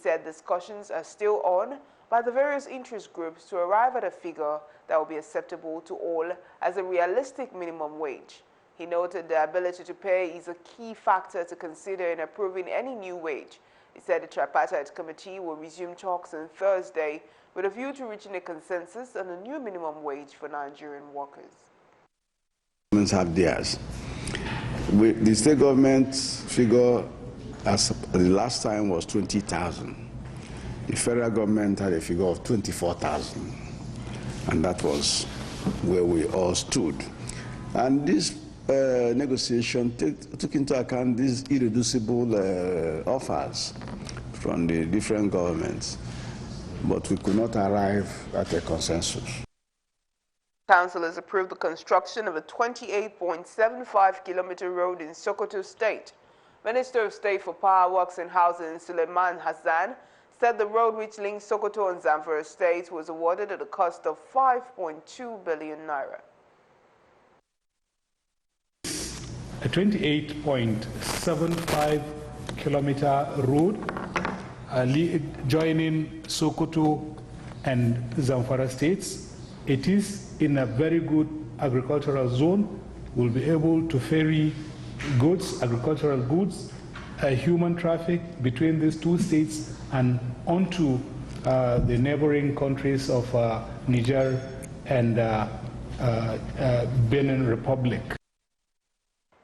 said discussions are still on by the various interest groups to arrive at a figure that will be acceptable to all as a realistic minimum wage. He noted the ability to pay is a key factor to consider in approving any new wage. He said the tripartite committee will resume talks on Thursday with a view to reaching a consensus on a new minimum wage for Nigerian workers. Governments have theirs. The state government figure as the last time was 20,000. The federal government had a figure of 24,000, and that was where we all stood. And this negotiation took into account these irreducible offers from the different governments, but we could not arrive at a consensus. Council has approved the construction of a 28.75-kilometer road in Sokoto State. Minister of State for Power, Works and Housing, Suleiman Hassan, said the road which links Sokoto and Zamfara State was awarded at a cost of 5.2 billion naira. A 28.75-kilometer road joining Sokoto and Zamfara states. It is in a very good agricultural zone. We'll be able to ferry goods, agricultural goods, human traffic between these two states and onto the neighboring countries of Niger and Benin Republic.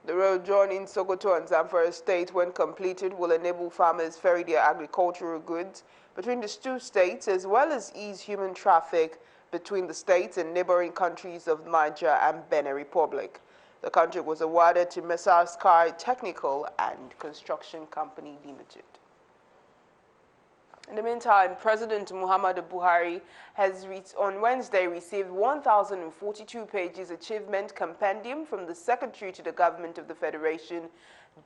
The road joining Sokoto and Zamfara State, when completed, will enable farmers ferry their agricultural goods between the two states, as well as ease human traffic between the states and neighboring countries of Niger and Benin Republic. The contract was awarded to Messrs. Sky Technical and Construction Company Limited. In the meantime, President Muhammadu Buhari has on Wednesday received 1,042 pages achievement compendium from the Secretary to the Government of the Federation,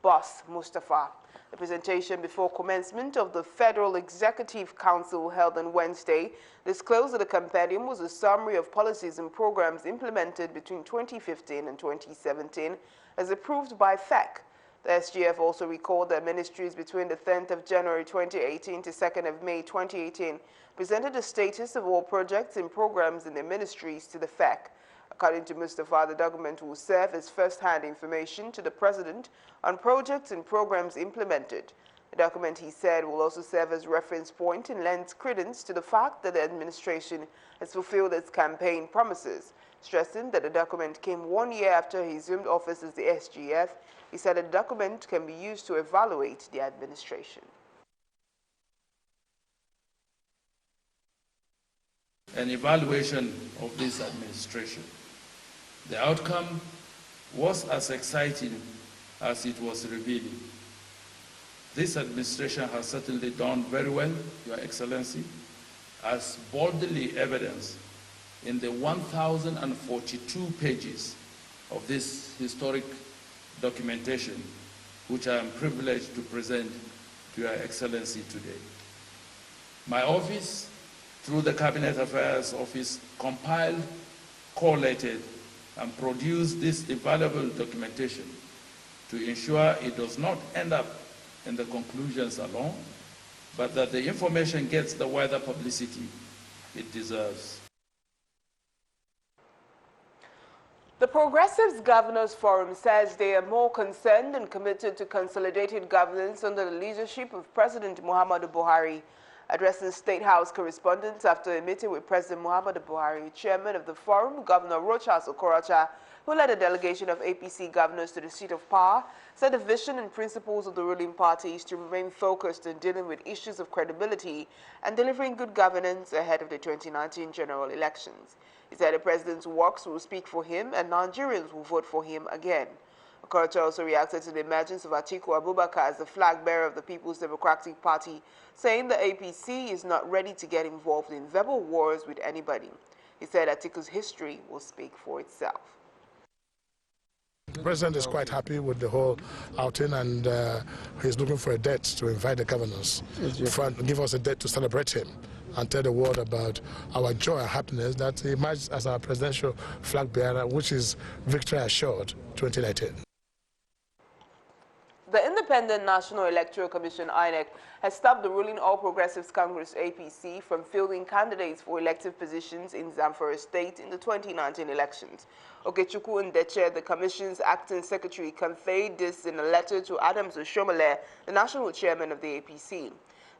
Boss Mustafa. The presentation before commencement of the Federal Executive Council held on Wednesday disclosed that the compendium was a summary of policies and programs implemented between 2015 and 2017 as approved by FEC. The SGF also recalled that ministries between the 10th of January 2018 to 2nd of May 2018 presented the status of all projects and programs in their ministries to the FEC. According to Mustafa, the document will serve as first-hand information to the President on projects and programs implemented. The document, he said, will also serve as reference point and lends credence to the fact that the administration has fulfilled its campaign promises. Stressing that the document came 1 year after he assumed office as the SGF, he said the document can be used to evaluate the administration. An evaluation of this administration. The outcome was as exciting as it was revealing. This administration has certainly done very well, Your Excellency, as boldly evidenced in the 1,042 pages of this historic documentation, which I am privileged to present to Your Excellency today. My office, through the Cabinet Affairs Office, compiled, collated, and produced this invaluable documentation to ensure it does not end up in the conclusions alone, but that the information gets the wider publicity it deserves. The Progressives Governors Forum says they are more concerned and committed to consolidated governance under the leadership of President Muhammadu Buhari. Addressing State House correspondents after a meeting with President Muhammadu Buhari, Chairman of the Forum, Governor Rochas Okorocha, who led a delegation of APC governors to the seat of power, said the vision and principles of the ruling party is to remain focused on dealing with issues of credibility and delivering good governance ahead of the 2019 general elections. He said the president's works will speak for him and Nigerians will vote for him again. Okorocha also reacted to the emergence of Atiku Abubakar as the flag bearer of the People's Democratic Party, saying the APC is not ready to get involved in verbal wars with anybody. He said Atiku's history will speak for itself. The president is quite happy with the whole outing, and he's looking for a date to invite the governors, give us a date to celebrate him and tell the world about our joy and happiness that he emerged as our presidential flag bearer, which is victory assured 2019. The Independent National Electoral Commission, INEC, has stopped the ruling All Progressives Congress, APC, from fielding candidates for elective positions in Zamfara State in the 2019 elections. Okechukwu Ngige, the Commission's acting secretary, conveyed this in a letter to Adams Oshomole, the national chairman of the APC.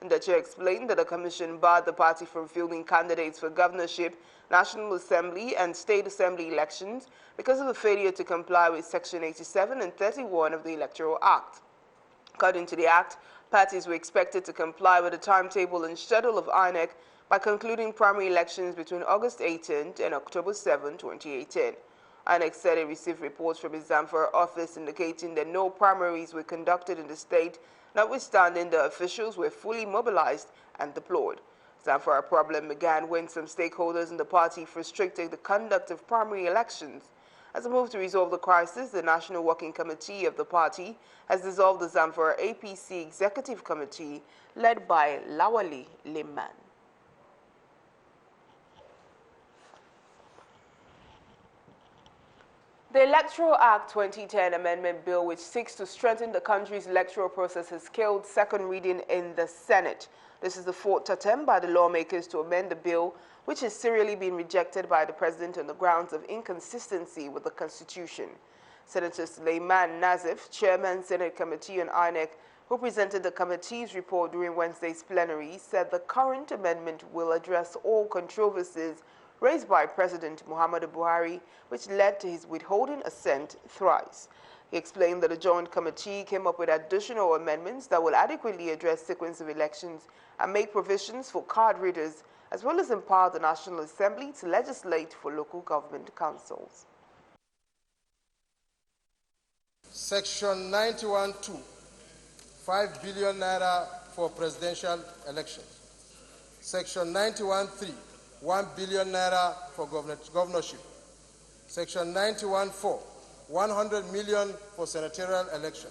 Ngige explained that the Commission barred the party from fielding candidates for governorship, National Assembly, and State Assembly elections because of the failure to comply with Section 87 and 31 of the Electoral Act. According to the Act, parties were expected to comply with the timetable and schedule of INEC by concluding primary elections between August 18th and October 7, 2018. INEC said it received reports from its Zamfara office indicating that no primaries were conducted in the state, notwithstanding the officials were fully mobilized and deployed. Zamfara problem began when some stakeholders in the party frustrated the conduct of primary elections. As a move to resolve the crisis, the National Working Committee of the party has dissolved the Zamfara APC Executive Committee led by Lawali Liman. The Electoral Act 2010 Amendment Bill, which seeks to strengthen the country's electoral process, has killed second reading in the Senate. This is the fourth attempt by the lawmakers to amend the bill, which has serially been rejected by the President on the grounds of inconsistency with the Constitution. Senator Suleiman Nazif, Chairman, Senate Committee on INEC, who presented the committee's report during Wednesday's plenary, said the current amendment will address all controversies raised by President Muhammadu Buhari, which led to his withholding assent thrice. He explained that the Joint Committee came up with additional amendments that will adequately address sequence of elections and make provisions for card readers, as well as empower the National Assembly to legislate for local government councils. Section 91(2), 5 billion naira for presidential elections. Section 91(3), 1 billion naira for governorship. Section 91(4), 100 million for senatorial election.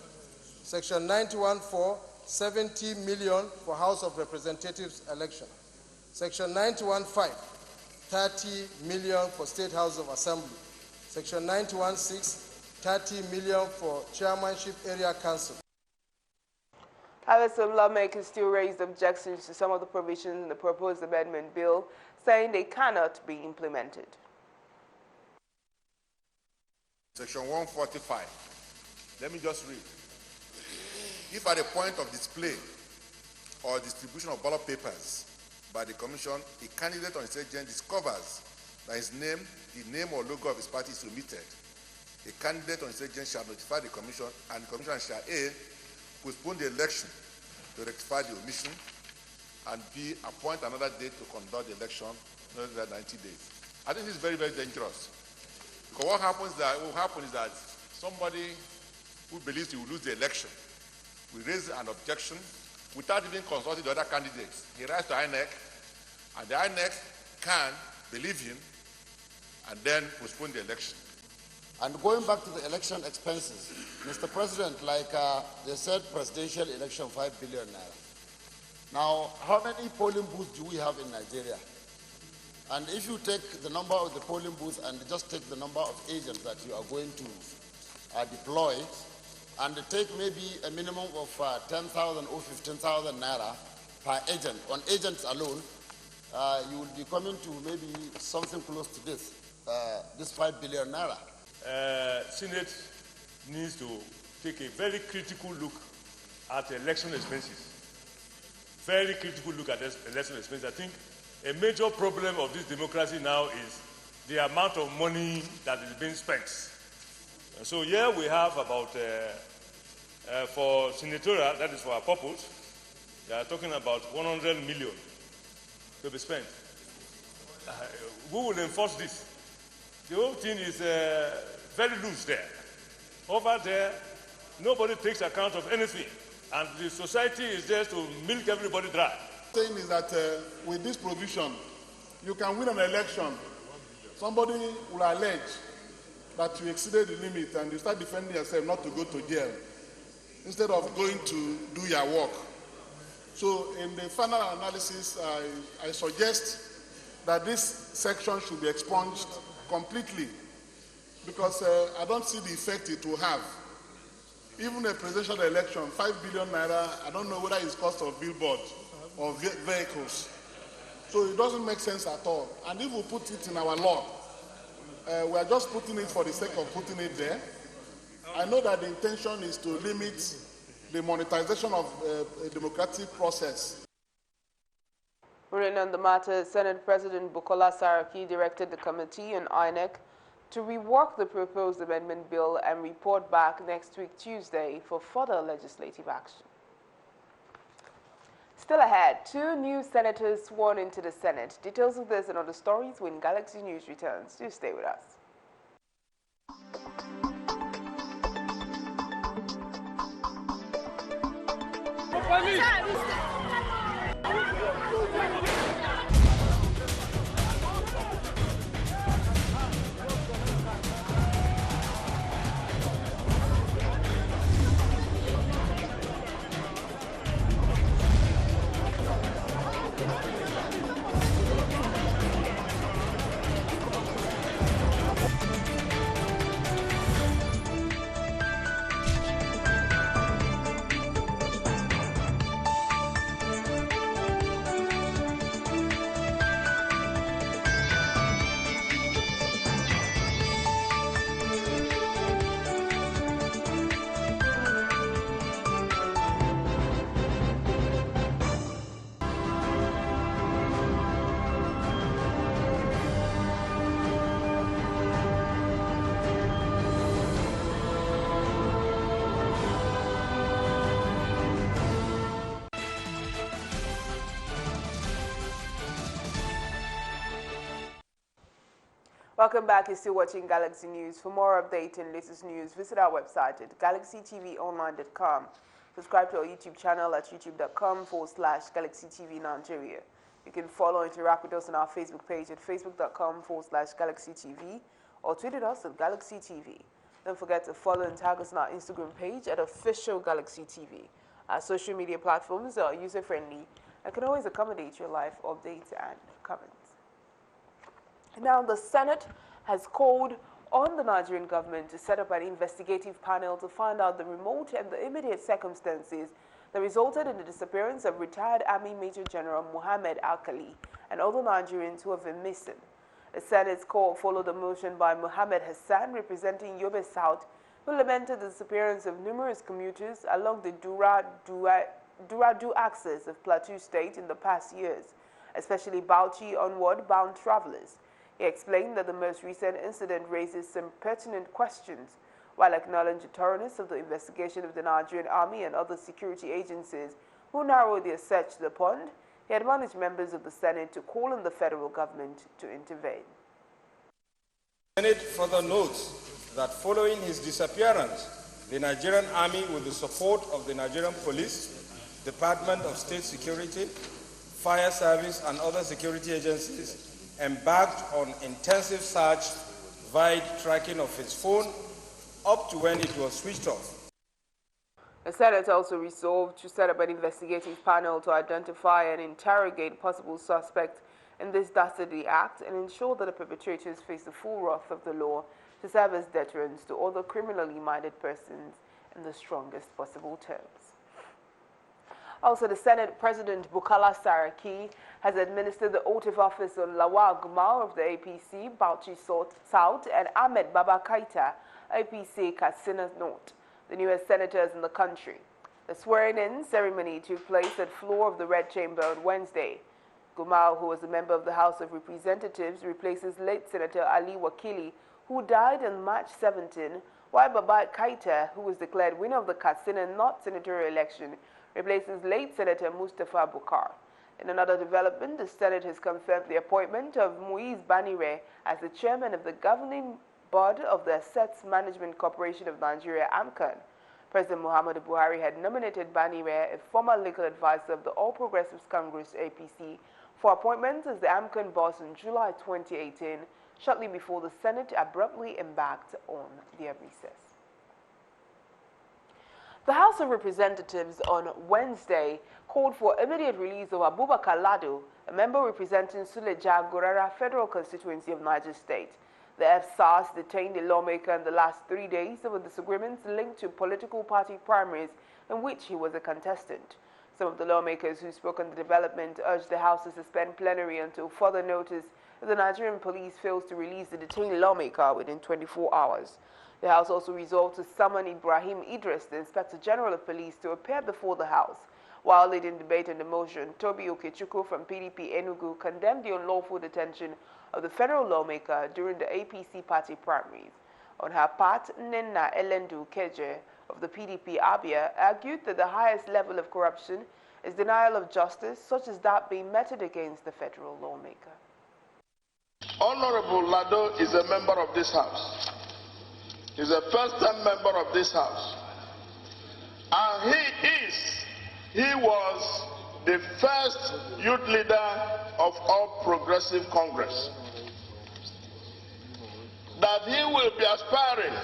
Section 91(4), 70 million for House of Representatives election. Section 91(5), 30 million for State House of Assembly. Section 91(6), 30 million for Chairmanship Area Council. However, some lawmakers still raised objections to some of the provisions in the proposed amendment bill, saying they cannot be implemented. Section 145. Let me just read. If at the point of display or distribution of ballot papers by the Commission, a candidate or its agent discovers that his name, the name or logo of his party is omitted, a candidate or its agent shall notify the Commission, and the Commission shall A, postpone the election to rectify the omission, and B, appoint another date to conduct the election in another 90 days. I think this is very, very dangerous. Because what will happen is that somebody who believes he will lose the election will raise an objection without even consulting the other candidates. He writes to INEC, and the INEC can believe him and then postpone the election. And going back to the election expenses, Mr. President, like they said, presidential election, 5 billion naira. Now, how many polling booths do we have in Nigeria? And if you take the number of the polling booths and just take the number of agents that you are going to deploy, and take maybe a minimum of 10,000 or 15,000 naira per agent, on agents alone, you will be coming to maybe something close to this 5 billion naira. Senate needs to take a very critical look at election expenses. Very critical look at election expenses. I think a major problem of this democracy now is the amount of money that is being spent. And so here we have about, for senatorial, that is for our purpose, they are talking about 100 million to be spent. Who will enforce this? The whole thing is very loose there. Over there, nobody takes account of anything. And the society is there to milk everybody dry. The thing is that with this provision, you can win an election. Somebody will allege that you exceeded the limit and you start defending yourself not to go to jail instead of going to do your work. So in the final analysis, I suggest that this section should be expunged completely because I don't see the effect it will have. even a presidential election, 5 billion naira, I don't know whether it's cost of billboard or vehicles. So it doesn't make sense at all. And if we put it in our law, we are just putting it for the sake of putting it there. I know that the intention is to limit the monetization of a democratic process. Written on the matter, Senate President Bukola Saraki directed the committee on INEC to rework the proposed amendment bill and report back next week Tuesday for further legislative action. Still ahead, 2 new senators sworn into the Senate. Details of this and other stories when Galaxy News returns. Do stay with us. Welcome back. You're still watching Galaxy News. For more updates and latest news, visit our website at galaxytvonline.com. Subscribe to our YouTube channel at youtube.com/GalaxyTV Nigeria. You can follow and interact with us on our Facebook page at facebook.com/GalaxyTV or tweet at us at GalaxyTV. Don't forget to follow and tag us on our Instagram page at official GalaxyTV. Our social media platforms are user-friendly and can always accommodate your live updates and comments. Now, the Senate has called on the Nigerian government to set up an investigative panel to find out the remote and the immediate circumstances that resulted in the disappearance of retired Army Major General Muhammad Alkali and other Nigerians who have been missing. The Senate's call followed a motion by Muhammad Hassan, representing Yobe South, who lamented the disappearance of numerous commuters along the Duradu axis of Plateau State in the past years, especially Bauchi onward bound travelers. He explained that the most recent incident raises some pertinent questions, while acknowledging the thoroughness of the investigation of the Nigerian Army and other security agencies who narrowed their search to the pond. He admonished members of the Senate to call on the federal government to intervene. The Senate further notes that following his disappearance, the Nigerian Army, with the support of the Nigerian Police, Department of State Security, Fire Service, and other security agencies, embarked on intensive search via tracking of his phone up to when it was switched off. The Senate also resolved to set up an investigative panel to identify and interrogate possible suspects in this dastardly act and ensure that the perpetrators face the full wrath of the law to serve as deterrents to other criminally minded persons in the strongest possible terms. Also, the Senate President Bukola Saraki has administered the oath of office on Lawal Gumal of the APC, Bauchi South, and Ahmed Baba Kaita, APC Katsina North, the newest senators in the country. The swearing-in ceremony took place at the floor of the Red Chamber on Wednesday. Gumal, who was a member of the House of Representatives, replaces late Senator Ali Wakili, who died on March 17, while Baba Kaita, who was declared winner of the Katsina North senatorial election, replaces late Senator Mustafa Bukar. In another development, the Senate has confirmed the appointment of Muiz Banire as the chairman of the governing board of the Assets Management Corporation of Nigeria, AMCON. President Muhammadu Buhari had nominated Banire, a former legal advisor of the All Progressives Congress, APC, for appointment as the AMCON boss in July 2018, shortly before the Senate abruptly embarked on their recess. The House of Representatives on Wednesday called for immediate release of Abubakar Lado, a member representing Suleja Gorara Federal Constituency of Niger State. The FSARS detained a lawmaker in the last 3 days over disagreements linked to political party primaries in which he was a contestant. Some of the lawmakers who spoke on the development urged the House to suspend plenary until further notice if the Nigerian police fails to release the detained lawmaker within 24 hours. The House also resolved to summon Ibrahim Idris, the Inspector General of Police, to appear before the House. While leading debate on the motion, Toby Okechukwu from PDP Enugu condemned the unlawful detention of the federal lawmaker during the APC party primaries. On her part, Nnenna Elendu Ngige of the PDP Abia argued that the highest level of corruption is denial of justice, such as that being meted against the federal lawmaker. Honorable Lado is a member of this House. He's a first-time member of this House. And he was the first youth leader of All Progressive Congress. That he will be aspiring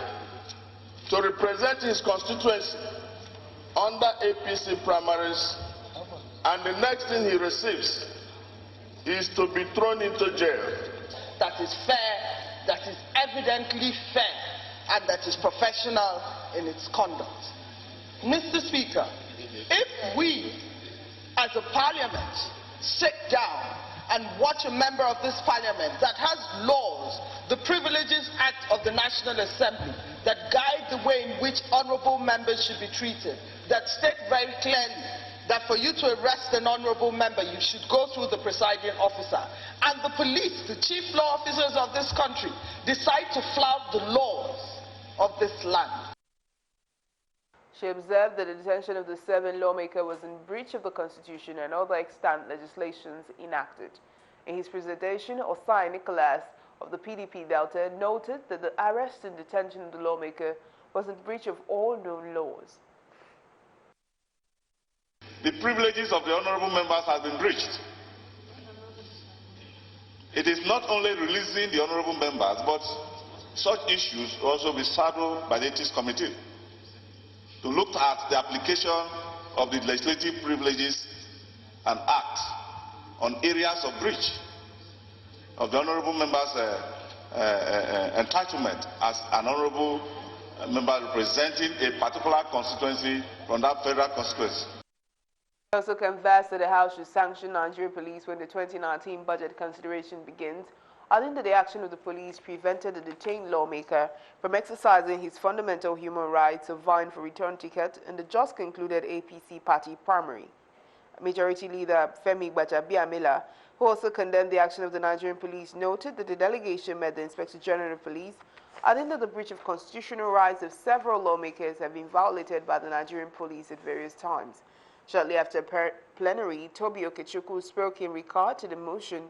to represent his constituency under APC primaries, and the next thing he receives is to be thrown into jail. That is fair, that is evidently fair, and that is professional in its conduct. Mr. Speaker, if we as a parliament sit down and watch a member of this parliament that has laws, the Privileges Act of the National Assembly, that guide the way in which honorable members should be treated, that state very clearly that for you to arrest an honorable member, you should go through the presiding officer, and the police, the chief law officers of this country, decide to flout the laws of this land. She observed that the detention of the 7 lawmaker was in breach of the Constitution and other extant legislations enacted. In his presentation, Osai Nicholas of the PDP Delta noted that the arrest and detention of the lawmaker was in breach of all known laws. The privileges of the honorable members have been breached. It is not only releasing the honorable members, but such issues will also be saddled by the Ethics Committee to look at the application of the legislative privileges and acts on areas of breach of the honorable member's entitlement as an honorable member representing a particular constituency from that federal constituency. He also conversed that the House should sanction Nigerian police when the 2019 budget consideration begins, adding that the action of the police prevented the detained lawmaker from exercising his fundamental human rights of vying for return ticket in the just concluded APC party primary. Majority Leader Femi Gbajabiamila, who also condemned the action of the Nigerian police, noted that the delegation met the Inspector General of Police, adding that the breach of constitutional rights of several lawmakers have been violated by the Nigerian police at various times. Shortly after plenary, Toby Okechukwu spoke in regard to the motion,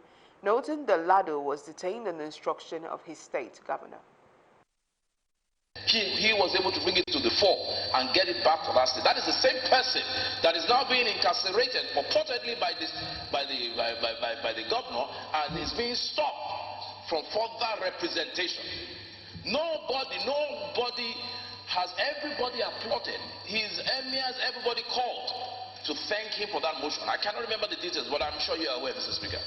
noting that Lado was detained on the instruction of his state governor. He was able to bring it to the fore and get it back to that state. That is the same person that is now being incarcerated purportedly by the governor and is being stopped from further representation. Nobody has everybody applauded. His emirs, everybody called to thank him for that motion. I cannot remember the details, but I'm sure you are aware, Mr. Speaker.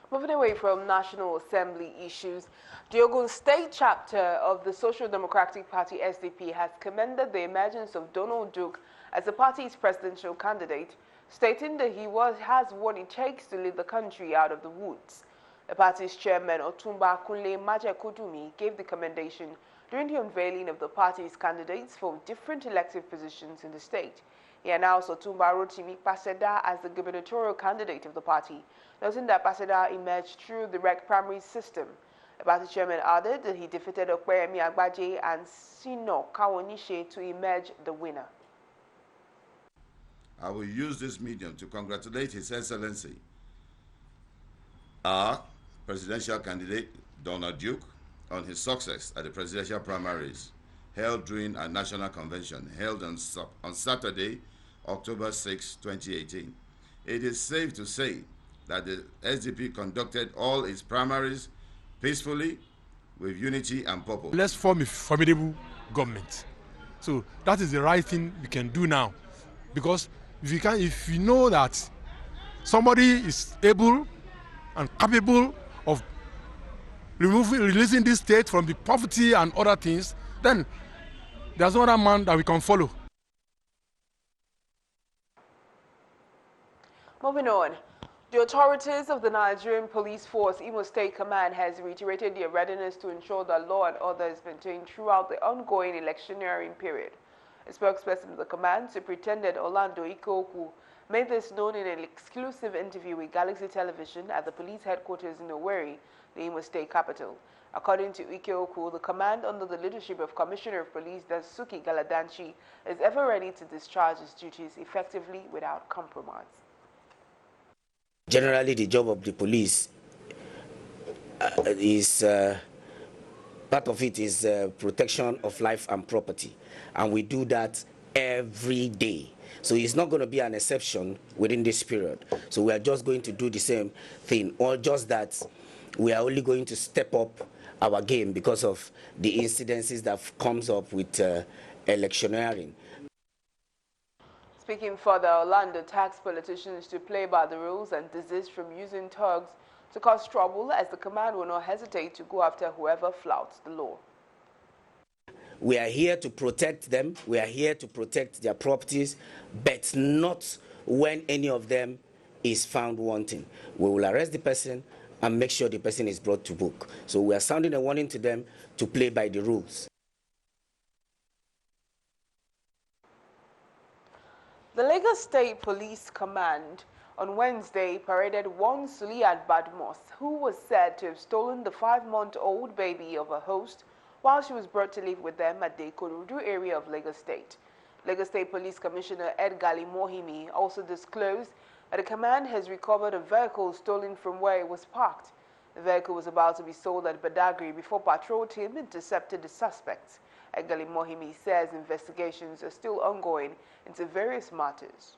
Moving away from National Assembly issues, the Ogun State chapter of the Social Democratic Party SDP has commended the emergence of Donald Duke as the party's presidential candidate, stating that he has what it takes to lead the country out of the woods. The party's chairman, Otumba Kunle Majakudumi, gave the commendation during the unveiling of the party's candidates for different elective positions in the state. He announced Otumba Rotimi Paseda as the gubernatorial candidate of the party, noting that Paseda emerged through the rec primary system. The party chairman added that he defeated Okweyemi Agbaje and Sino Kawonishe to emerge the winner. I will use this medium to congratulate His Excellency, our presidential candidate, Donald Duke, on his success at the presidential primaries held during a national convention held on Saturday, October 6, 2018. It is safe to say that the SDP conducted all its primaries peacefully, with unity and purpose. Let's form a formidable government. So that is the right thing we can do now. Because if we know that somebody is able and capable of releasing this state from the poverty and other things, then there's no other man that we can follow. Moving on. The authorities of the Nigerian Police Force Imo State Command has reiterated their readiness to ensure that law and order is maintained throughout the ongoing electioneering period. A spokesperson of the command, Superintendent Orlando Ikoku, made this known in an exclusive interview with Galaxy Television at the police headquarters in Owerri, the Imo State capital. According to Ikoku, the command under the leadership of Commissioner of Police Dasuki Galadanchi is ever ready to discharge its duties effectively without compromise. Generally, the job of the police is part of it is protection of life and property, and we do that every day. So it's not going to be an exception within this period. So we are just going to do the same thing, or just that we are only going to step up our game because of the incidences that comes up with electioneering. Speaking further, Orlando tasked politicians to play by the rules and desist from using thugs to cause trouble, as the command will not hesitate to go after whoever flouts the law. We are here to protect them. We are here to protect their properties, but not when any of them is found wanting. We will arrest the person and make sure the person is brought to book. So we are sounding a warning to them to play by the rules. The Lagos State Police Command on Wednesday paraded one Suliat Badmos, who was said to have stolen the 5-month-old baby of a host while she was brought to live with them at the Ikorodu area of Lagos State. Lagos State Police Commissioner Ed Gali Mohimi also disclosed that the command has recovered a vehicle stolen from where it was parked. The vehicle was about to be sold at Badagry before patrol team intercepted the suspects. Ed Gali Mohimi says investigations are still ongoing into various matters.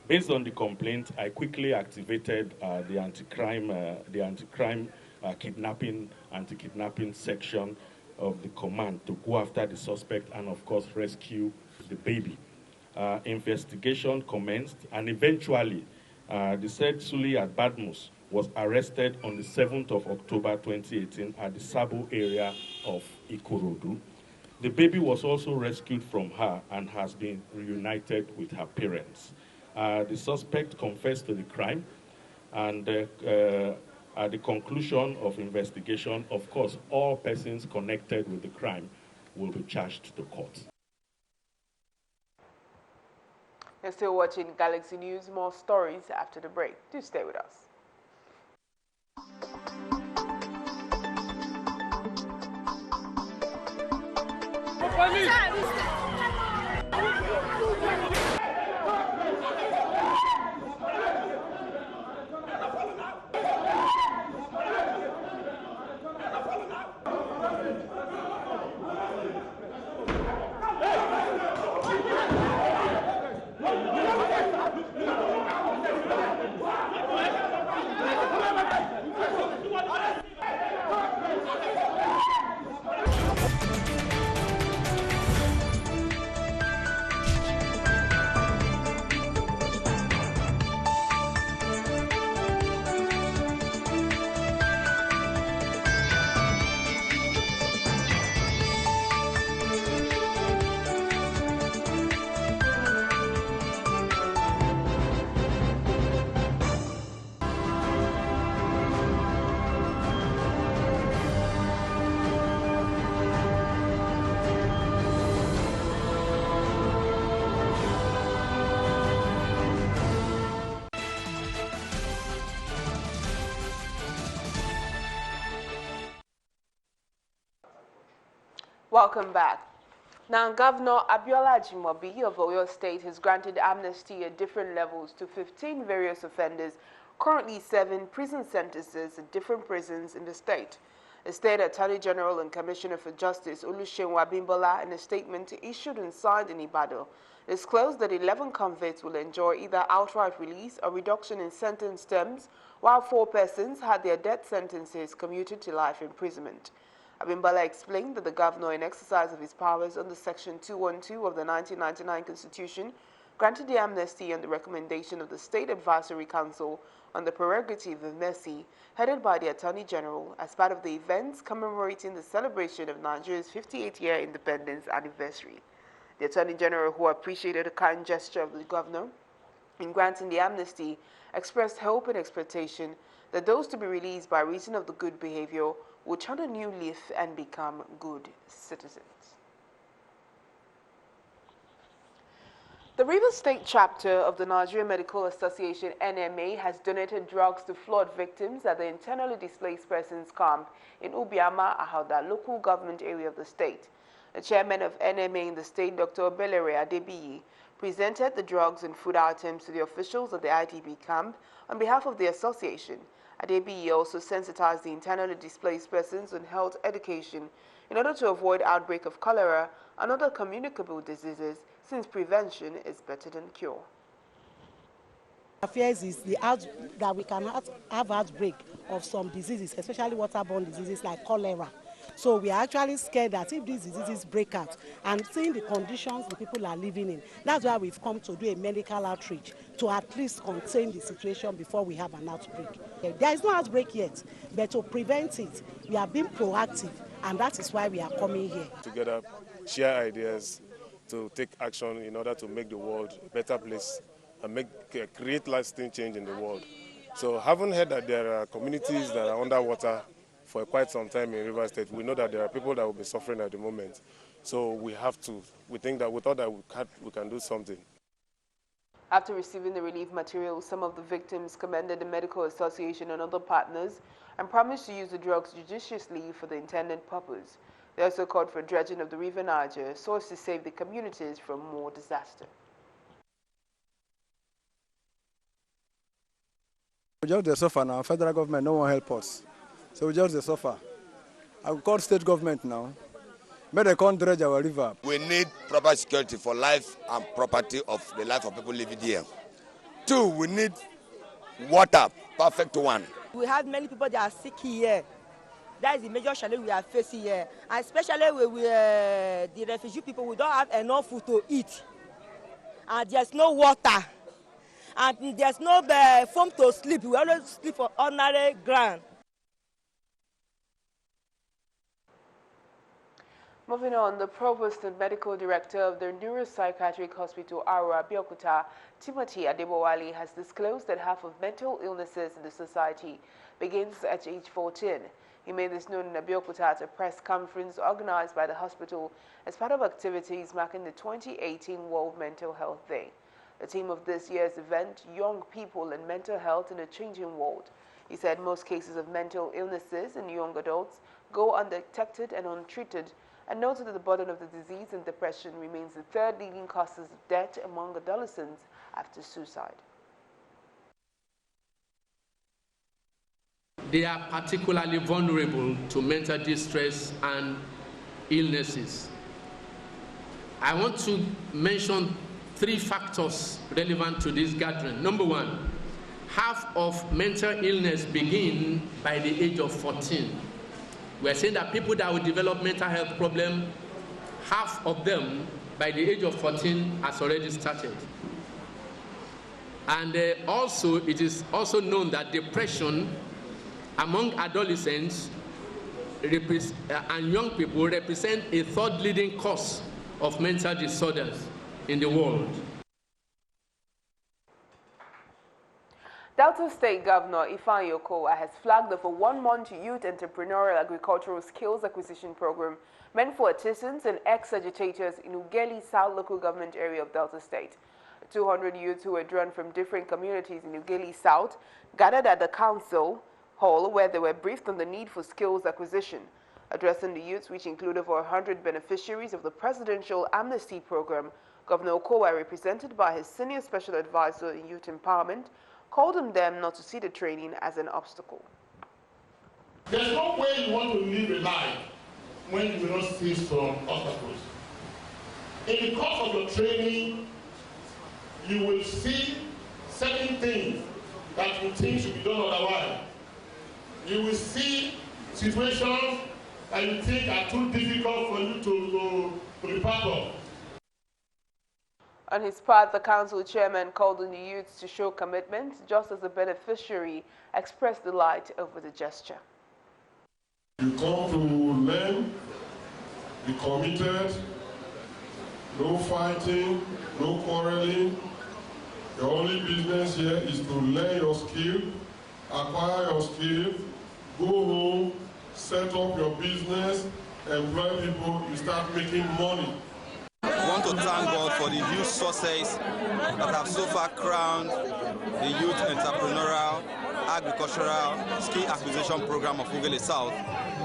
Based on the complaint, I quickly activated the anti-crime kidnapping, anti-kidnapping section of the command to go after the suspect and, of course, rescue the baby. Investigation commenced, and eventually, the said Suli at Badmus was arrested on the 7th of October 2018 at the Sabo area of Ikorodu. The baby was also rescued from her and has been reunited with her parents. The suspect confessed to the crime, and at the conclusion of investigation, of course, all persons connected with the crime will be charged to court. You're still watching Galaxy News. More stories after the break. Do stay with us. Welcome back. Now, Governor Abiola Ajimobi of Oyo State has granted amnesty at different levels to 15 various offenders currently serving prison sentences at different prisons in the state. The State Attorney General and Commissioner for Justice Olusegun Abimbola, in a statement issued and signed in Ibadan, disclosed that 11 convicts will enjoy either outright release or reduction in sentence terms, while 4 persons had their death sentences commuted to life imprisonment. Abimbola explained that the governor, in exercise of his powers under Section 212 of the 1999 Constitution, granted the amnesty on the recommendation of the State Advisory Council on the Prerogative of Mercy, headed by the Attorney General, as part of the events commemorating the celebration of Nigeria's 58th-year independence anniversary. The Attorney General, who appreciated the kind gesture of the Governor in granting the amnesty, expressed hope and expectation that those to be released by reason of the good behavior will turn a new leaf and become good citizens. The Rivers State chapter of the Nigerian Medical Association, NMA, has donated drugs to flood victims at the internally displaced persons camp in Ubiama, Ahauda, local government area of the state. The chairman of NMA in the state, Dr. Obelere Adebiyi, presented the drugs and food items to the officials of the IDP camp on behalf of the association. Adebiyi also sensitized the internally displaced persons on health education in order to avoid outbreak of cholera and other communicable diseases, since prevention is better than cure. Affairs is that we can have outbreak of some diseases, especially waterborne diseases like cholera. So we are actually scared that if these diseases break out, and seeing the conditions the people are living in, that's why we've come to do a medical outreach to at least contain the situation before we have an outbreak. There is no outbreak yet, but to prevent it, we are being proactive, and that is why we are coming here. Together, share ideas to take action in order to make the world a better place and create lasting change in the world. So having heard that there are communities that are underwater for quite some time in Rivers State, we know that there are people that will be suffering at the moment. So we thought that we can do something. After receiving the relief materials, some of the victims commended the Medical Association and other partners and promised to use the drugs judiciously for the intended purpose. They also called for dredging of the River Niger so as to save the communities from more disaster. We just suffer now. Federal government no one help us. So we just suffer. I will call state government now. May they come dredge our river. We need proper security for life and property of the life of people living here. 2, we need water, perfect one. We have many people that are sick here. That is the major challenge we are facing here. And especially with the refugee people, we don't have enough food to eat. And there's no water. And there's no foam to sleep. We always sleep on ordinary ground. Moving on, the Provost and Medical Director of the Neuropsychiatric Hospital, Ara Abeokuta, Timothy Adebowale, has disclosed that half of mental illnesses in the society begins at age 14. He made this known in Abeokuta at a press conference organized by the hospital as part of activities marking the 2018 World Mental Health Day. The theme of this year's event, Young People and Mental Health in a Changing World. He said most cases of mental illnesses in young adults go undetected and untreated, and noted that the burden of the disease and depression remains the third leading causes of death among adolescents after suicide. They are particularly vulnerable to mental distress and illnesses. I want to mention 3 factors relevant to this gathering. Number 1, half of mental illness begin by the age of 14. We are saying that people that will develop mental health problem, half of them by the age of 14 has already started. And also, it is also known that depression among adolescents and young people represent a third leading cause of mental disorders in the world. Delta State Governor Ifeanyi Okowa has flagged off a 1-month youth entrepreneurial agricultural skills acquisition program meant for artisans and ex-agitators in Ughelli South local government area of Delta State. 200 youths who were drawn from different communities in Ughelli South gathered at the council hall where they were briefed on the need for skills acquisition. Addressing the youths, which include over 100 beneficiaries of the Presidential Amnesty Program, Governor Okowa, represented by his senior special advisor in youth empowerment, called on them not to see the training as an obstacle. There's no way you want to live a life when you will not see some obstacles. In the course of your training, you will see certain things that you think should be done otherwise. You will see situations that you think are too difficult for you to be part of. On his part, the council chairman called on the youths to show commitment, just as the beneficiary expressed delight over the gesture. You come to learn, be committed, no fighting, no quarreling. Your only business here is to learn your skill, acquire your skill, go home, set up your business, employ people, you start making money. I want to thank God for the huge success that have so far crowned the Youth Entrepreneurial Agricultural Skill Acquisition Program of Ngige South,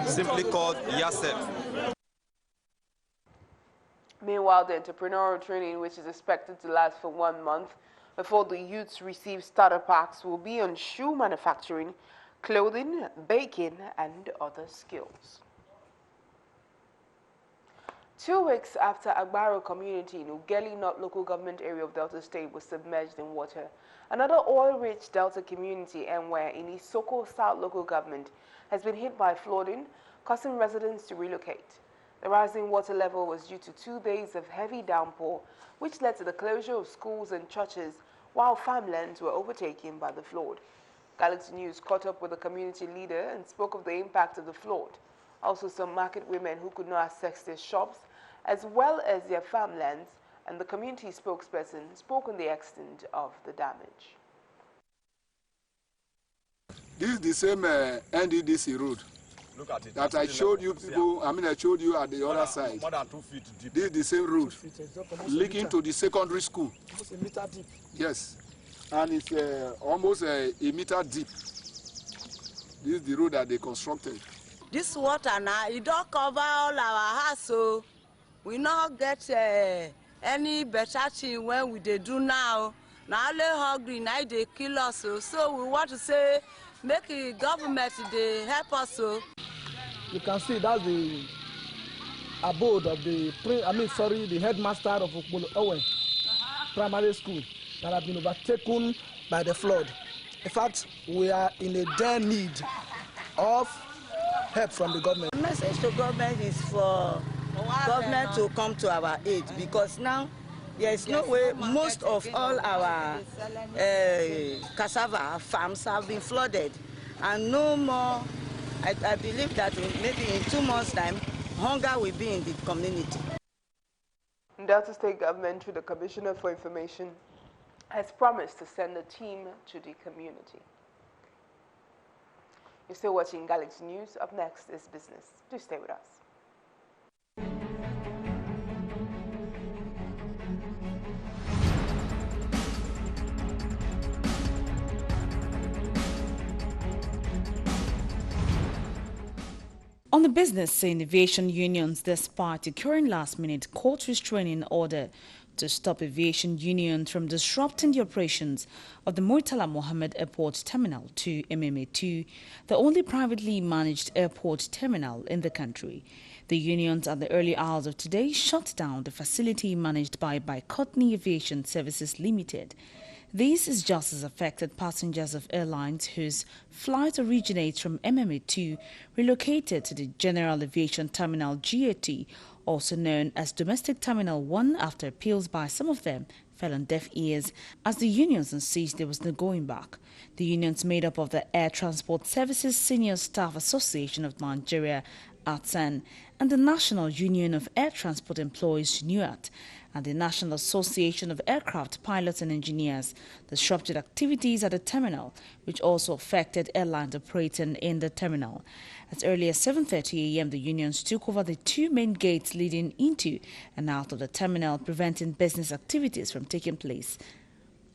simply called YASEP. Meanwhile, the entrepreneurial training, which is expected to last for 1 month before the youths receive starter packs, will be on shoe manufacturing, clothing, baking, and other skills. 2 weeks after Agbaro community in Ugeli North local government area of Delta State was submerged in water, another oil-rich Delta community, Enwe, in Isoko South local government, has been hit by flooding, causing residents to relocate. The rising water level was due to 2 days of heavy downpour, which led to the closure of schools and churches, while farmlands were overtaken by the flood. Galaxy News caught up with a community leader and spoke of the impact of the flood. Also, some market women who could not access their shops, as well as their farmlands, and the community spokesperson spoke on the extent of the damage. This is the same NDDC road. Look at it. That I showed you people, I showed you at the other side. More than 2 feet deep. This is the same road, leaking to the secondary school. Almost a meter deep. Yes, and it's almost a meter deep. This is the road that they constructed. This water now, it don't cover all our house, so we not get any better thing when we do now. Now only hungry, now they kill us, so we want to say, make the government they help us. So you can see that's the abode of the the headmaster of Owen Primary School that have been overtaken by the flood. In fact, we are in a dire need of help from the government. The message to government is for government to come to our aid, because now there is no way. Most of all our cassava farms have been flooded, and no more. I believe that maybe in 2 months' time, hunger will be in the community. Delta State government, through the Commissioner for Information, has promised to send a team to the community. You're still watching Galaxy News. Up next is business. Do stay with us. On the business innovation unions, despite the current last-minute court restraining order to stop aviation unions from disrupting the operations of the Murtala Mohammed Airport Terminal 2 MMA2, the only privately managed airport terminal in the country. The unions at the early hours of today shut down the facility managed by Bicotney Aviation Services Limited. This is just as affected passengers of airlines whose flight originates from MMA2 relocated to the General Aviation Terminal GAT, also known as Domestic Terminal 1, after appeals by some of them fell on deaf ears as the unions insist there was no going back. The unions made up of the Air Transport Services Senior Staff Association of Nigeria, ATSAN, and the National Union of Air Transport Employees, NUAT, and the National Association of Aircraft Pilots and Engineers, disrupted activities at the terminal, which also affected airlines operating in the terminal. As early as 7:30 a.m., the unions took over the 2 main gates leading into and out of the terminal, preventing business activities from taking place.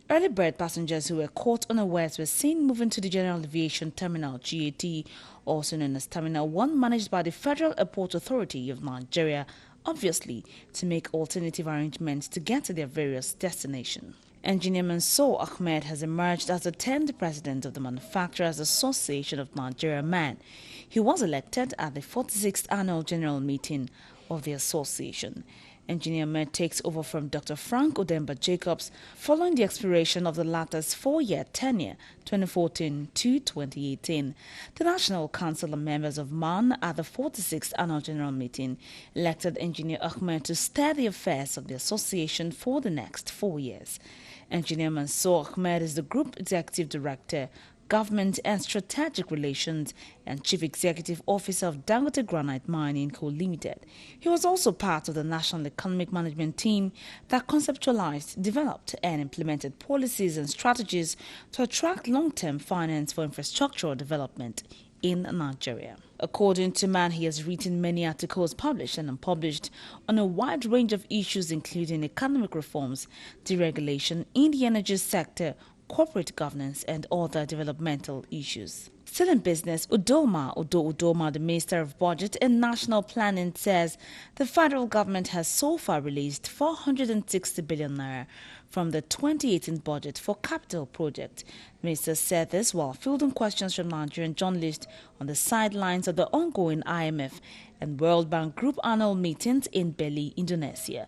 Early bird passengers who were caught unawares were seen moving to the General Aviation Terminal GAT, also known as Terminal 1, managed by the Federal Airport Authority of Nigeria, obviously to make alternative arrangements to get to their various destinations. Engineer Mansour Ahmed has emerged as the 10th president of the Manufacturers Association of Nigeria, MAN. He was elected at the 46th annual general meeting of the association. Engineer Ahmed takes over from Dr. Frank Odemba Jacobs following the expiration of the latter's 4-year tenure, 2014 to 2018. The National Council of Members of MAN at the 46th Annual General Meeting elected Engineer Ahmed to steer the affairs of the association for the next 4 years. Engineer Mansour Ahmed is the Group Executive Director, Government and Strategic Relations and Chief Executive Officer of Dangote Granite Mining Co. Limited. He was also part of the National Economic Management Team that conceptualized, developed and implemented policies and strategies to attract long-term finance for infrastructural development in Nigeria. According to MAN, he has written many articles published and unpublished on a wide range of issues including economic reforms, deregulation in the energy sector, corporate governance and other developmental issues. Still in business, Udoma, the Minister of Budget and National Planning, says the federal government has so far released 460 billion naira from the 2018 budget for capital projects. The minister said this while fielding questions from Nigerian journalists on the sidelines of the ongoing IMF and World Bank Group annual meetings in Bali, Indonesia.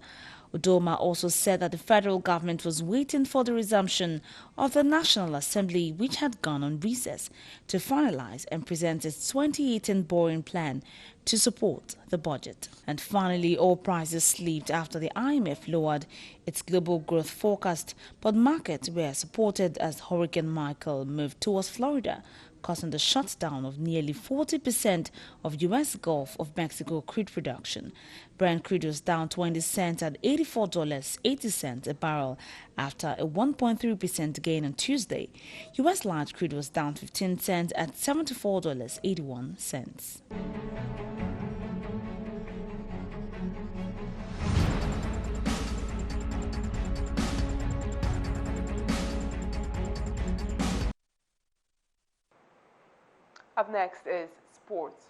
Udoma also said that the federal government was waiting for the resumption of the National Assembly, which had gone on recess, to finalize and present its 2018 borrowing plan to support the budget. And finally, oil prices slipped after the IMF lowered its global growth forecast, but markets were supported as Hurricane Michael moved towards Florida, causing the shutdown of nearly 40% of U.S. Gulf of Mexico crude production. Brent crude was down 20 cents at $84.80 a barrel after a 1.3% gain on Tuesday. U.S. light crude was down 15 cents at $74.81. Up next is sports.